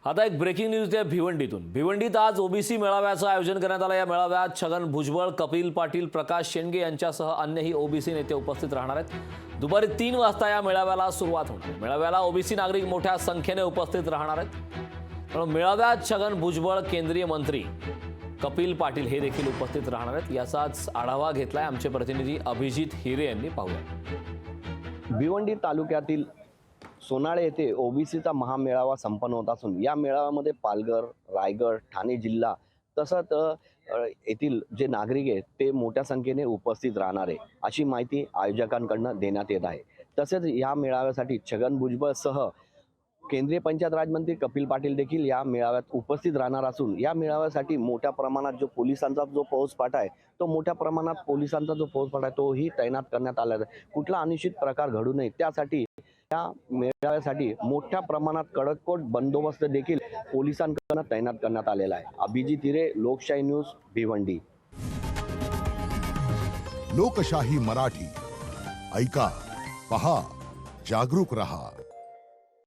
आता एक breaking news आहे भिवंडीतून। भिवंडीत आज ओबीसी मेळाव्याचं आयोजन करण्यात आलं। या मेळाव्यात छगन भुजबळ, कपिल पाटील, प्रकाश शेंडगे यांच्यासह अन्यही ओबीसी नेते उपस्थित राहणार आहेत। दुपारी 3 वाजता या मेळाव्याला सुरुवात होणार आहे। मेळाव्याला ओबीसी नागरिक मोठ्या संख्येने उपस्थित राहणार आहेत। पण मेळाव्यात छगन भुजबळ, केंद्रीय मंत्री कपिल पाटील हे देखील उपस्थित राहणार आहेत। याचाच आढावा घेतलाय आमचे प्रतिनिधी अभिजित हिरे यांनी। पाहूया। भिवंडी तालुक्यातील सोनाळे येथे ओबीसीचा महामेळावा संपन्न होत असून या मेळाव्यामध्ये पालघर, रायगड, ठाणे जिल्हा तसंच येथील जे नागरिक आहेत ते मोठ्या संख्येने उपस्थित राहणार आहे अशी माहिती आयोजकांकडून देण्यात येत आहे। तसेच या मेळाव्यासाठी छगन भुजबळ सह केंद्रीय पंचायत राज मंत्री कपिल पाटील देखील या मेळाव्यात उपस्थित राहणार असून या मेळाव्यासाठी मोठ्या प्रमाणात जो पोलिसांचा जो फौजफाटा आहे तो मोठ्या प्रमाणात पोलिसांचा जो फौजफाटा आहे तोही तैनात करण्यात आला आहे। कुठला अनिश्चित प्रकार घडू नये त्यासाठी या मेळाव्यासाठी मोठ्या प्रमाणात कडककोट बंदोबस्त देखील पोलिसांकडून तैनात करण्यात आलेला आहे। अभिजित हिरे, लोकशाही न्यूज, भिवंडी। लोकशाही मराठी ऐका, पहा, जागरूक रहा।